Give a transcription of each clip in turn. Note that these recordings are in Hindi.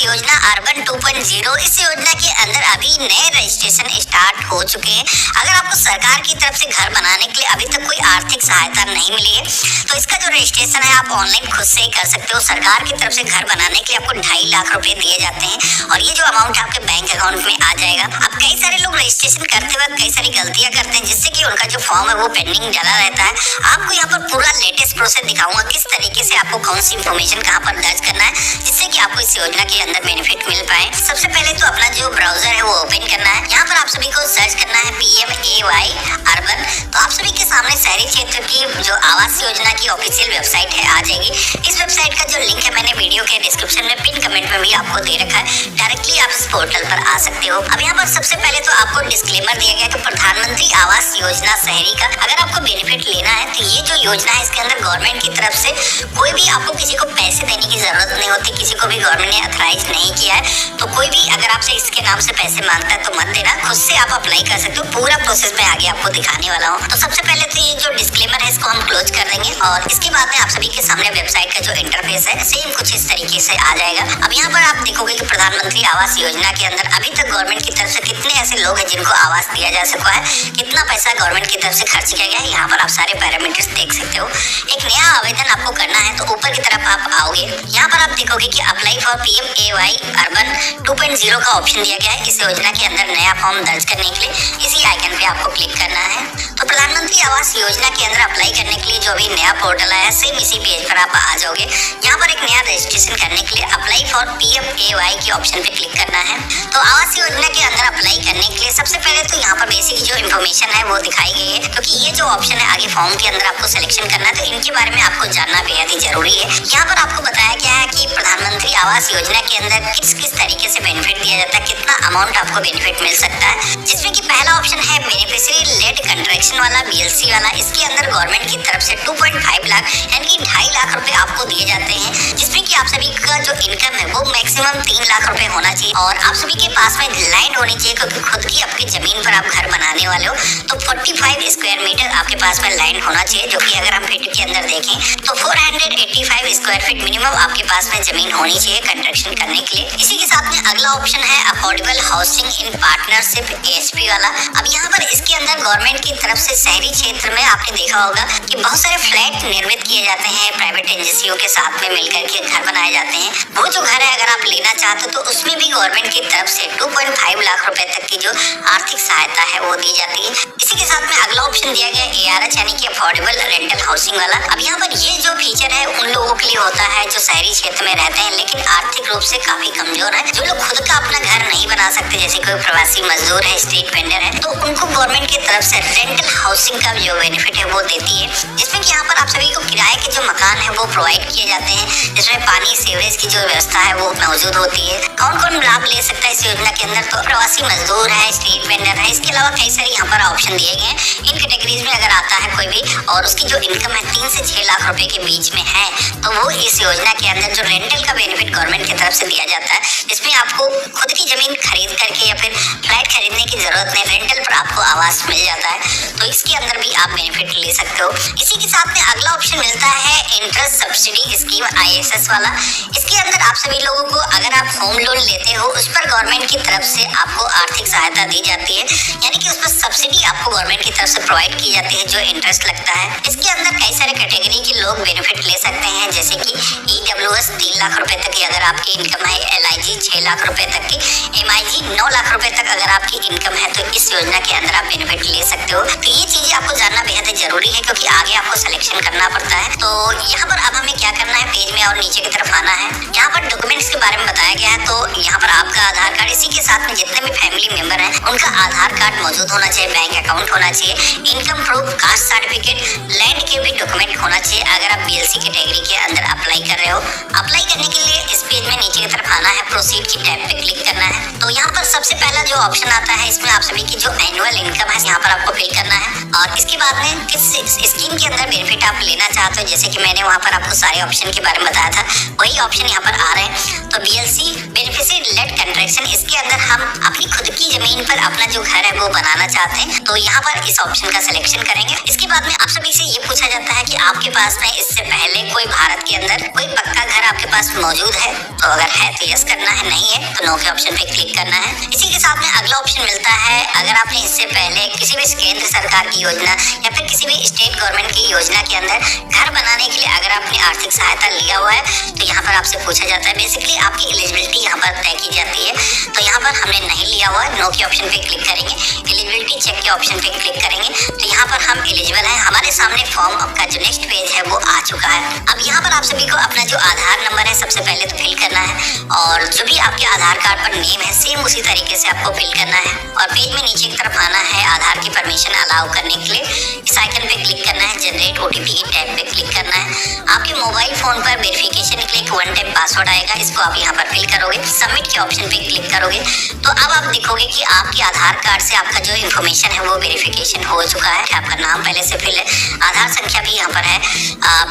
योजना अर्बन 2.0, इस योजना के अंदर अभी नए रजिस्ट्रेशन स्टार्ट हो चुके हैं। अगर आपको सरकार की तरफ से घर बनाने के लिए अभी तक कोई आर्थिक सहायता नहीं मिली है तो इसका जो रजिस्ट्रेशन है आप ऑनलाइन खुद से ही कर सकते हो। सरकार की तरफ से घर बनाने के लिए आपको 2.5 लाख रुपए दिए जाते हैं और ये जो अमाउंट आपके बैंक अकाउंट में आ जाएगा। अब कई सारे लोग रजिस्ट्रेशन करते वक्त कई सारी गलतियां करते हैं जिससे कि उनका जो फॉर्म है वो पेंडिंग डला रहता है। आपको यहाँ पर पूरा लेटेस्ट प्रोसेस दिखाऊंगा किस तरीके से आपको कौन सी इन्फॉर्मेशन कहाँ पर दर्ज करना है जिससे कि आपको इस योजना के अंदर बेनिफिट मिल पाए। सबसे पहले तो अपना जो ब्राउजर है वो ओपन करना है। यहाँ पर आप सभी को सर्च करना है PMAY अर्बन। तो आप सभी के सामने शहरी क्षेत्र की जो आवास योजना की ऑफिशियल वेबसाइट है आ जाएगी। इस वेबसाइट का जो लिंक है मैंने वीडियो के डिस्क्रिप्शन में पिन कमेंट में भी आपको दे रखा है। डायरेक्टली आप इस पोर्टल पर आ सकते हो। अब यहाँ पर सबसे पहले तो आपको डिस्क्लेमर दिया गया है कि प्रधानमंत्री आवास योजना शहरी का अगर आपको बेनिफिट लेना है तो ये जो योजना है इसके अंदर गवर्नमेंट की तरफ से कोई भी आपको किसी को पैसे देने की जरूरत नहीं होती। किसी को भी गवर्नमेंट ने अथराइज नहीं किया है तो कोई भी अगर आपसे इसके नाम से पैसे मांगता है तो मत देना, खुद से आप अप्लाई कर सकते हो। पूरा प्रोसेस मैं आगे आपको दिखाने वाला हूँ। तो सबसे पहले तो ये जो डिस्क्लेमर है इसको हम क्लोज कर देंगे और इसके बाद में आप सभी के सामने वेबसाइट का जो इंटरफेस है सेम कुछ इस तरीके से आ जाएगा। अब यहाँ पर आप देखोगे कि प्रधानमंत्री आवास योजना के अंदर अभी तक गवर्नमेंट की तरफ से कितने ऐसे लोग हैं जिनको आवास दिया जा सका है, कितना पैसा गवर्नमेंट की तरफ से खर्च किया गया है। यहाँ पर आप सारे पैरामीटर्स देख सकते हो। एक नया आवेदन आपको करना है तो ऊपर की तरफ आप आओगे। यहाँ पर आप देखोगे कि अप्लाई फॉर PMAY अर्बन 2.0 का ऑप्शन दिया गया है। इस योजना के अंदर नया फॉर्म दर्ज करने के लिए इसी आइकन पे आपको क्लिक करना है। तो प्रधानमंत्री आवास योजना के अंदर अप्लाई करने के लिए जो अभी नया पोर्टल आया है सेम इसी पेज पर आप आ जाओगे। यहाँ पर एक नया रजिस्ट्रेशन करने के लिए अप्लाई फॉर PMAY के ऑप्शन पे क्लिक करना है। तो आवास योजना के अंदर अप्लाई करने के लिए सबसे पहले तो यहाँ पर बेसिक जो इन्फॉर्मेशन है वो दिखाई गई है क्योंकि ये जो ऑप्शन है आगे फॉर्म के अंदर आपको सिलेक्शन करना है तो इनके बारे में आपको जानना बेहद ही जरूरी है। यहाँ पर आपको बताया गया है कि प्रधानमंत्री आवास योजना के अंदर किस किस तरीके से बेनिफिट दिया जाता है, कितना अमाउंट आपको बेनिफिट मिल सकता है। जिसमें कि पहला ऑप्शन है बेनिफिशियरी लेड कंस्ट्रक्शन वाला BLC वाला। इसके अंदर गवर्नमेंट की तरफ से 2.5 लाख यानी कि 2.5 लाख रुपए आपको दिए जाते हैं जिसमें कि आप सभी का जो इनकम है वो मैक्सिमम 3 लाख रुपए होना चाहिए और आप सभी के पास में लैंड होनी चाहिए क्योंकि खुद की आपकी जमीन पर आप घर बनाने वाले हो। तो 45 स्क्वायर मीटर आपके पास में लैंड होना चाहिए जो कि अगर हम फीट के अंदर देखें तो 485 स्क्वायर फीट मिनिमम आपके पास में जमीन होनी चाहिए कंस्ट्रक्शन करने के लिए। इसी के साथ में अगला ऑप्शन है affordable housing in partnership AHP वाला। अब यहाँ पर इसके अंदर गवर्नमेंट की तरफ से शहरी क्षेत्र में आपने देखा होगा कि बहुत सारे फ्लैट निर्मित किए जाते हैं, प्राइवेट एजेंसियों के साथ में मिलकर के घर बनाए जाते हैं। वो जो घर है अगर आप लेना चाहते हो तो उसमें भी गवर्नमेंट की तरफ से 2.5 लाख रुपए तक की जो आर्थिक सहायता है वो दी जाती है। इसी के साथ में अगला ऑप्शन दिया गया ARH यानी कि अफोर्डेबल रेंटल हाउसिंग वाला। अब यहाँ पर ये जो फीचर है उन लोगों के लिए होता है जो शहरी क्षेत्र में रहते हैं लेकिन आर्थिक रूप से काफी कमजोर है, जो लोग खुद का अपना घर नहीं बना सकते, जैसे कोई प्रवासी मजदूर है, स्ट्रीट वेंडर है, तो उनको गवर्नमेंट की तरफ से रेंटल हाउसिंग का जो बेनिफिट है वो देती है। जिसमें कि यहाँ पर आप सभी को किराए के जो मकान है वो प्रोवाइड किए जाते हैं जिसमें पानी सीवरेज की जो व्यवस्था है वो मौजूद होती है। कौन कौन लाभ ले सकता है इस योजना के अंदर? तो प्रवासी मजदूर है, स्ट्रीट वेंडर है, इसके अलावा कई सारे यहाँ पर ऑप्शन दिए गए हैं। इन कैटेगरीज में अगर आता है कोई भी और उसकी जो इनकम है 3 से 6 लाख रुपए के बीच में है तो वो इस योजना के अंदर जो रेंटल का बेनिफिट गवर्नमेंट की तरफ से दिया जाता है इसमें आपको खुद की जमीन खरीद करके या फिर फ्लैट खरीदने की जरूरत नहीं, रेंटल पर आपको आवास मिल जाता है तो इसके अंदर भी आप बेनिफिट ले सकते हो। इसी के साथ में अगला ऑप्शन मिलता है इंटरेस्ट सब्सिडी स्कीम ISS वाला। इसके अंदर आप सभी लोगों को अगर आप होम लोन लेते हो उस पर गवर्नमेंट की तरफ से आपको आर्थिक सहायता दी जाती है यानी कि उस पर सब्सिडी आपको गवर्नमेंट की तरफ से प्रोवाइड की जाती है जो इंटरेस्ट लगता है। इसके अंदर कई सारे कैटेगरी के लोग बेनिफिट ले सकते हैं जैसे कि EWS 3 लाख रुपए तक की अगर आपकी इनकम है, LIG 6 लाख रुपए तक की, MIG 9 लाख रुपए तक अगर आपकी इनकम है तो इस योजना के अंदर आप बेनिफिट ले सकते हो। तो ये चीजें आपको जानना बेहद जरूरी है क्योंकि आगे आपको सिलेक्शन करना पड़ता है। तो यहाँ पर अब हमें क्या करना है, पेज में और नीचे की तरफ आना है। यहाँ पर डॉक्यूमेंट्स के बारे में बताया गया है तो यहाँ पर आपका आधार कार्ड, इसी के साथ में जितने भी फैमिली मेंबर हैं उनका आधार कार्ड मौजूद होना चाहिए, बैंक अकाउंट होना चाहिए, income proof, caste certificate, land के भी डॉक्यूमेंट होना चाहिए अगर आप BLC कैटेगरी के अंदर अप्लाई कर रहे हो। अप्लाई करने के लिए इस पेज में नीचे की तरफ आना है, प्रोसीड की टैब पे क्लिक करना है। तो यहाँ पर सबसे पहला जो ऑप्शन आता है इसमें आप सभी की जो एनुअल इनकम है यहाँ पर आपको फिल करना है और इसके बाद में किस स्कीम के अंदर बेनिफिट आप लेना चाहते हो, जैसे कि मैंने वहाँ पर आपको सारे ऑप्शन के बारे में बताया था वही ऑप्शन यहाँ पर आ रहे हैं। तो BLC बेनिफिशियरी लेड कंस्ट्रक्शन, इसके अंदर हम अपनी खुद की जमीन पर अपना जो घर है वो बनाना चाहते हैं तो यहाँ पर इस ऑप्शन का सिलेक्शन करेंगे। इसके बाद में आप सभी से ये पूछा जाता है कि आपके पास में इससे पहले कोई भारत के अंदर कोई पक्का घर आपके पास मौजूद है तो अगर है तो यस करना है, नहीं है तो नो के ऑप्शन पे क्लिक करना है। इसी के साथ में अगला ऑप्शन मिलता है, अगर आपने इससे पहले किसी भी केंद्र सरकार की योजना या फिर किसी भी स्टेट गवर्नमेंट की योजना के अंदर घर बनाने के लिए अगर आपने आर्थिक सहायता लिया हुआ है तो यहाँ पर आपसे पूछा जाता है, बेसिकली आपकी एलिजिबिलिटी यहाँ पर तय की जाती है। तो यहाँ पर हमने नहीं लिया हुआ है, नो के ऑप्शन पे क्लिक करेंगे, एलिजिबिलिटी चेक के ऑप्शन पे क्लिक करेंगे तो यहाँ पर हम एलिजिबल हैं। हमारे सामने फॉर्म का जो नेक्स्ट पेज है वो आ चुका है। अब यहाँ पर आप सभी को अपना जो आधार नंबर है सबसे पहले तो फिल करना है, और जो भी आपके आधार कार्ड पर नेम है सेम उसी तरीके से आपको फिल करना है, और पेज में नीचे की तरफ आना है, आधार की परमिशन अलाउ करने के लिए इस आइकन पे क्लिक करना है, जनरेट ओटीपी की टैब पे क्लिक करना है। आपके मोबाइल फोन पर वेरिफिकेशन के लिए एक वन टाइम पासवर्ड आएगा, इसको आप यहाँ पर फिल करोगे, सबमिट के ऑप्शन पे क्लिक करोगे तो अब आप देखोगे कि आपके आधार कार्ड से आपका जो इन्फॉर्मेशन है वो वेरिफिकेशन हो चुका है। आपका नाम पहले से फिल है, आधार संख्या भी यहाँ पर है,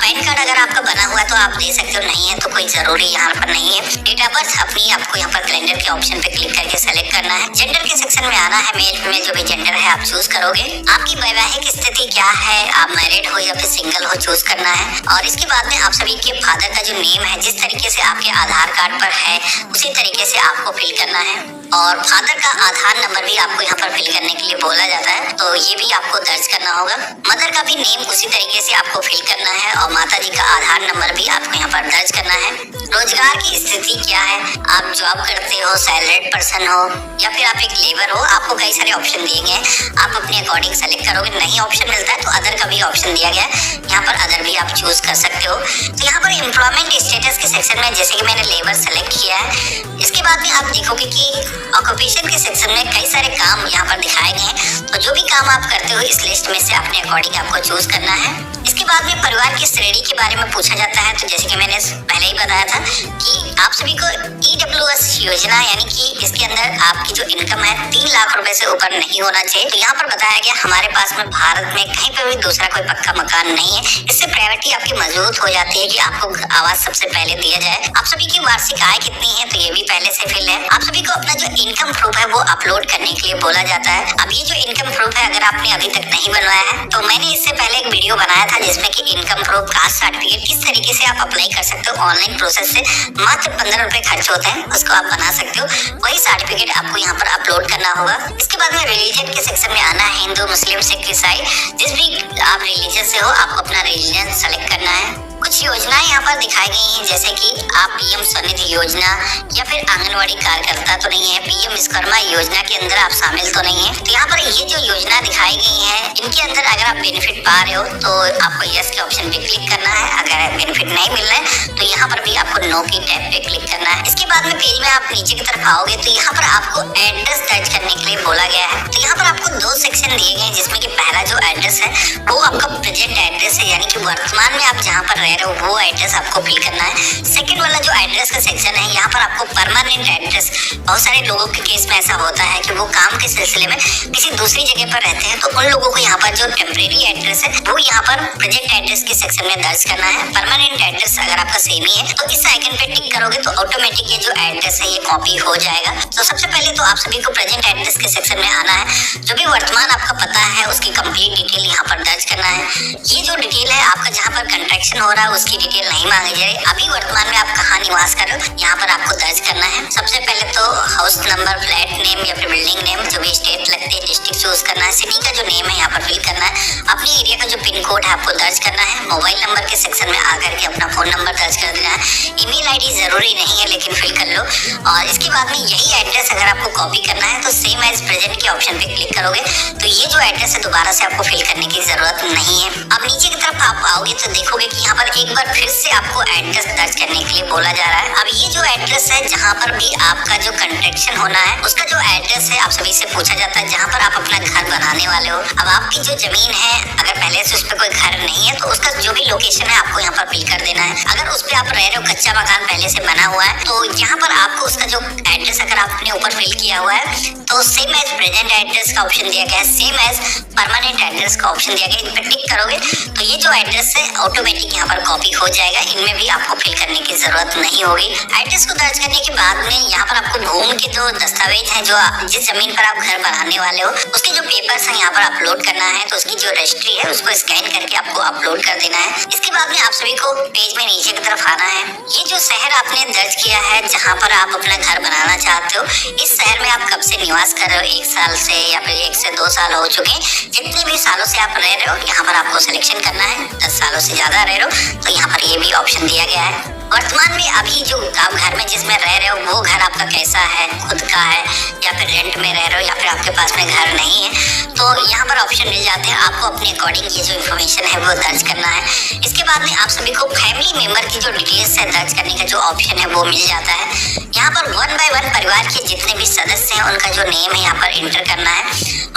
पैन कार्ड अगर आपका बना हुआ है तो आप दे सकते हो, नहीं है तो कोई जरूरी यहाँ पर नहीं है। डेट ऑफ बर्थ अपनी आपको यहाँ पर कैलेंडर के ऑप्शन पे क्लिक करके सेलेक्ट करना है। जेंडर के सेक्शन में आना है, मेल फीमेल जो भी जेंडर है आप चूज करोगे। आपकी वैवाहिक स्थिति क्या है, आप मैरिड हो या फिर सिंगल हो चूज करना है, और इसके बाद में आप सभी के फादर का जो नेम है जिस तरीके से आपके आधार कार्ड पर है उसी तरीके से आपको फिल करना है, और फादर का आधार नंबर भी आपको यहाँ पर फिल करने के लिए बोला जाता है तो ये भी आपको दर्ज करना होगा। मदर का भी नेम उसी तरीके से आपको फिल करना है, और माता जी का आधार नंबर भी आपको यहाँ पर दर्ज करना है। रोजगार की स्थिति क्या है, आप जॉब करते हो, सैलरीड पर्सन हो या फिर आप एक लेबर हो, आपको कई सारे ऑप्शन दिए गए हैं, आप अपने अकॉर्डिंग सेलेक्ट करोगे। नहीं ऑप्शन मिलता है तो अदर का भी ऑप्शन दिया गया है, यहाँ पर अदर भी आप चूज कर सकते हो। तो यहाँ पर एम्प्लॉयमेंट स्टेटस के सेक्शन में जैसे कि मैंने लेबर सेलेक्ट किया है, इसके बाद में आप देखोगे कि ऑक्यूपेशन के सेक्शन में कई सारे काम यहाँ पर दिखाए गए हैं, तो जो भी काम आप करते हो इस लिस्ट में से अपने अकॉर्डिंग आपको चूज करना है। इसके बाद में परिवार की श्रेणी के बारे में पूछा जाता है, तो जैसे कि मैंने पहले ही बताया था कि आप सभी को EWS योजना यानी कि इसके अंदर आपकी जो इनकम है 3 लाख रुपए से ऊपर नहीं होना चाहिए। तो यहाँ पर बताया गया हमारे पास में भारत में कहीं पर भी दूसरा कोई पक्का मकान नहीं है, इससे प्रायोरिटी आपकी मजबूत हो जाती है कि आपको आवाज सबसे पहले दिया जाए। आप सभी की वार्षिक आय कितनी है तो ये भी पहले से फिल है। आप सभी को अपना जो इनकम प्रूफ है वो अपलोड करने के लिए बोला जाता है। अब ये जो इनकम प्रूफ है अगर आपने अभी तक नहीं बनवाया है तो मैंने इससे पहले एक वीडियो बनाया था जिसमें कि इनकम प्रूफ कास्ट सर्टिफिकेट किस तरीके से आप अप्लाई कर सकते हो ऑनलाइन प्रोसेस से, मात्र 15 रुपए खर्च होते हैं, उसको आप बना सकते हो। वही सर्टिफिकेट आपको यहाँ पर अपलोड करना होगा। इसके बाद में रिलीजन के सेक्शन में आना है, हिंदू मुस्लिम सिख ईसाई जिस भी आप रिलीजन से हो आपको अपना रिलीजन सेलेक्ट करना है। कुछ योजनाएं यहाँ पर दिखाई गई हैं जैसे कि आप PM स्वनिधि योजना या फिर आंगनवाड़ी कार्यकर्ता तो नहीं है, PM विश्वकर्मा योजना के अंदर आप शामिल तो नहीं है। तो यहाँ पर ये जो योजना दिखाई गई है इनके अंदर अगर आप बेनिफिट पा रहे हो तो आपको यस के ऑप्शन पे क्लिक करना है, अगर बेनिफिट नहीं मिल रहा है तो यहाँ पर भी आपको नो की टैब पे क्लिक करना है। इसके बाद में पेज में आप नीचे की तरफ आओगे तो यहाँ पर आपको एड्रेस दर्ज करने के लिए बोला गया है। तो यहाँ पर आपको 2 सेक्शन दिए गए जिसमें कि पहला जो एड्रेस है वो आपका प्रेजेंट एड्रेस है, यानी कि वर्तमान में आप जहाँ पर रह रहे हो वो एड्रेस आपको फिल करना है। सेकंड वाला जो एड्रेस का सेक्शन है यहाँ पर आपको परमानेंट एड्रेस, बहुत सारे लोगों के केस में ऐसा होता है कि वो काम के सिलसिले में किसी दूसरी जगह पर रहते हैं तो उन लोगों को यहाँ पर जो टेम्परेरी एड्रेस है वो यहाँ पर प्रेजेंट एड्रेस के सेक्शन में दर्ज करना है। परमानेंट एड्रेस अगर आपका सेम ही है तो इस आइकन पे टिक करोगे तो ऑटोमेटिक ये जो एड्रेस है ये कॉपी हो जाएगा। तो सबसे पहले तो आप सभी को प्रेजेंट एड्रेस के सेक्शन में आना है, जो भी वर्तमान आपका पता है उसकी कंप्लीट डिटेल यहाँ पर दर्ज करना है। ये जो डिटेल है आपका जहाँ पर कंस्ट्रक्शन हो रहा है उसकी डिटेल नहीं मांगी जा रही, अभी वर्तमान में आप कहाँ निवास कर रहे हो यहाँ पर आपको दर्ज करना है। सबसे पहले तो हाउस नंबर, फ्लैट नेम या फिर बिल्डिंग नेम जो भी स्टेट लगती है, डिस्ट्रिक्ट चूज करना है, सिटी का जो नेम है यहाँ पर फिल करना है, अपने एरिया का जो पिन कोड है आपको दर्ज करना है। मोबाइल नंबर के सेक्शन में आकर के अपना फोन नंबर दर्ज कर देना है। ईमेल आईडी जरूरी नहीं है लेकिन फिल कर लो, और इसके बाद में यही एड्रेस अगर आपको कॉपी करना है तो सेम एज प्रेजेंट के ऑप्शन पे क्लिक करोगे तो ये जो एड्रेस है दोबारा से आपको फिल करने की जरूरत नहीं है। अब नीचे की तरफ आप आओगे तो देखोगे कि यहाँ पर एक बार फिर से आपको एड्रेस दर्ज करने के लिए बोला जा रहा है। अब ये जो एड्रेस है जहाँ पर भी आपका जो कंस्ट्रक्शन होना है उसका जो एड्रेस है आप सभी से पूछा जाता है, जहाँ पर आप अपना घर बनाने वाले हो। अब आपकी जो जमीन है अगर पहले से उस पर कोई घर नहीं है तो उसका जो भी लोकेशन है आपको यहाँ पर फिल कर देना है। अगर उस पर आप रह रहे हो, कच्चा मकान पहले से बना हुआ है तो यहाँ पर आपको उसका जो एड्रेस अगर आपने ऊपर फिल किया हुआ है तो सेम एज प्रेजेंट एड्रेस का ऑप्शन दिया गया है, सेम एज परमानेंट एड्रेस का ऑप्शन दिया गया है। इन पर टिक करोगे तो ये जो एड्रेस है ऑटोमेटिक यहाँ पर कॉपी हो जाएगा। इनमें भी आपको फिल करने की जरूरत नहीं होगी। एड्रेस को दर्ज करने के बाद में यहाँ पर आपको भूमि के जो दस्तावेज है, जो जिस जमीन पर आप घर बनाने वाले हो उसके जो पेपर्स हैं यहाँ पर अपलोड करना है। तो उसकी जो रजिस्ट्री है उसको स्कैन करके आपको अपलोड कर देना है। इसके बाद में आप सभी को पेज में नीचे की तरफ आना है। ये जो शहर आपने दर्ज किया है जहाँ पर आप अपना घर बनाना चाहते हो, इस शहर में आप कब से निवास कर रहे हो, 1 साल से या फिर 1 से 2 साल हो चुके, जितने भी सालों से आप रह रहे हो यहाँ पर आपको सिलेक्शन करना है। 10 सालों से ज्यादा रह रहे हो तो यहाँ पर ये भी ऑप्शन दिया गया है। वर्तमान में अभी जो आप घर में जिसमें रह रहे हो वो घर आपका कैसा है, खुद का है या फिर रेंट में रह रहे हो या फिर आपके पास में घर नहीं है, तो यहाँ पर ऑप्शन मिल जाते हैं। आपको अपने अकॉर्डिंग ये जो इन्फॉर्मेशन है वो दर्ज करना है। इसके बाद में आप सभी को फैमिली मेंबर की जो डिटेल्स है दर्ज करने का जो ऑप्शन है वो मिल जाता है। यहाँ पर 1 बाय 1 परिवार के जितने भी सदस्य हैं उनका जो नेम है यहाँ पर इंटर करना है,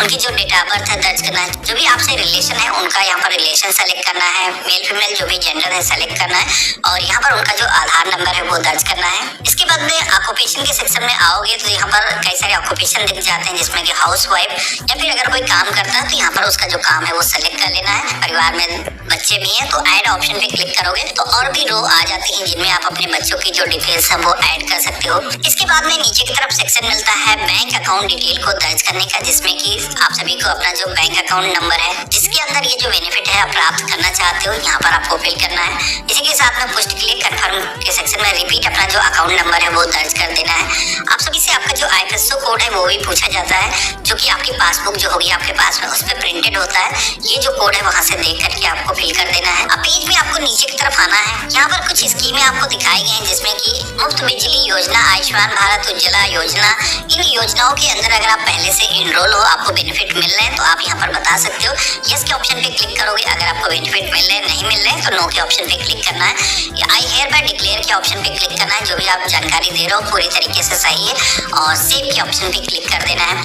उनकी जो डेट ऑफ बर्थ है दर्ज करना है, जो भी आपसे रिलेशन है उनका यहाँ पर रिलेशन सेलेक्ट करना है, मेल फीमेल जो भी जेंडर है सेलेक्ट करना है और यहाँ पर उनका जो आधार नंबर है वो दर्ज करना है। इसके बाद में ऑक्यूपेशन के सेक्शन में आओगे तो यहाँ पर कई सारे ऑक्यूपेशन दिख जाते हैं, जिसमें कि हाउस वाइफ या फिर अगर कोई काम करता है तो यहाँ पर उसका जो काम है वो सेलेक्ट कर लेना है। परिवार में बच्चे भी हैं तो ऐड ऑप्शन पे क्लिक करोगे तो और भी रो आ जाती हैं जिनमें आप अपने बच्चों की जो डिटेल्स है वो ऐड कर सकते हो। इसके बाद में नीचे की तरफ सेक्शन मिलता है बैंक अकाउंट डिटेल को दर्ज करने का, जिसमें कि आप सभी को अपना जो बैंक अकाउंट नंबर है जिसके अंदर ये जो बेनिफिट है आप प्राप्त करना चाहते हो यहाँ पर आपको फिल करना है। इसी के साथ में पोस्ट क्लिक कन्फर्म के सेक्शन में रिपीट अपना जो अकाउंट नंबर है वो दर्ज कर देना है। आप सभी से आपका जो IFSC कोड है वो भी पूछा जाता है, जो कि आपकी पासबुक जो होगी आपके पास में उस पर प्रिंटेड होता है। ये जो कोड है वहाँ से देख करके आपको फिल कर देना है। अब पेज में आपको नीचे की तरफ आना है। यहाँ पर कुछ स्कीमें आपको दिखाई गई हैं, जिसमें कि मुफ्त बिजली योजना, आयुष्मान भारत उज्ज्वला योजना। इन योजनाओं के अंदर अगर आप पहले से इनरोल हो, आपको बेनिफिट मिल रहे हैं तो आप यहाँ पर बता सकते हो। यस के ऑप्शन पे क्लिक करोगे अगर आपको बेनिफिट मिल रहे हैं, नहीं मिल रहे हैं तो नो के ऑप्शन पे क्लिक करना है। आई हेयर बाय डिक्लेयर के ऑप्शन पे क्लिक करना है। जो भी आप जानकारी दे रहे हो पूरी तरीके से सही है और सेव के ऑप्शन पे क्लिक कर देना है।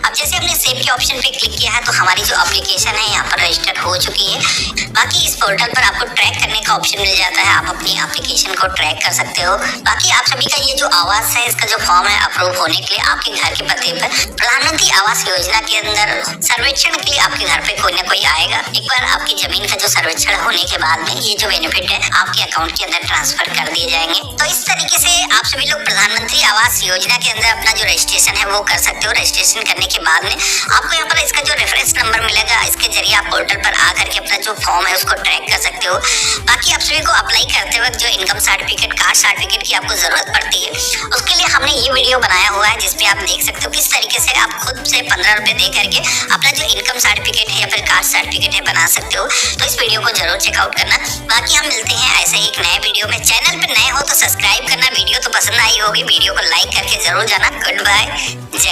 अब जैसे हमने सेव के ऑप्शन पे क्लिक किया है तो हमारी जो एप्लीकेशन है यहाँ पर रजिस्टर हो चुकी है। बाकी इस पोर्टल पर आपको ट्रैक करने का ऑप्शन मिल जाता है, आप अपनी एप्लीकेशन को ट्रैक कर सकते हो। बाकी आप सभी का ये जो आवास है इसका जो फॉर्म है अप्रूव होने के लिए आपके घर के पते पर प्रधानमंत्री आवास योजना के अंदर सर्वेक्षण के लिए आपके घर पे कोई ना कोई आएगा। एक बार आपकी जमीन का जो सर्वेक्षण होने के बाद में ये जो बेनिफिट है आपके अकाउंट के अंदर ट्रांसफर कर दिए जाएंगे। तो इस तरीके से आप सभी लोग प्रधानमंत्री आवास योजना के अंदर अपना जो रजिस्ट्रेशन है वो कर सकते हो। रजिस्ट्रेशन करने के बाद में आपको यहाँ पर इसका जो रेफरेंस नंबर मिलेगा, इसके जरिए आप पोर्टल पर आकर के अपना जो फॉर्म है उसको ट्रैक कर सकते हो। बाकी आप सभी को अप्लाई करते वक्त जो इनकम सर्टिफिकेट, कास्ट सर्टिफिकेट की आपको जरूरत पड़ती है, उसके लिए हमने ये वीडियो बनाया हुआ है जिसपे आप देख सकते हो किस तरीके से आप खुद से 15 रुपए दे करके अपना जो इनकम सर्टिफिकेट है या फिर कास्ट सर्टिफिकेट है बना सकते हो। तो इस वीडियो को जरूर चेकआउट करना। बाकी हम मिलते हैं ऐसे ही एक नए वीडियो में। चैनल पे नए हो तो सब्सक्राइब करना। वीडियो तो पसंद आई होगी, वीडियो को लाइक करके जरूर जाना। गुड बाय, जय।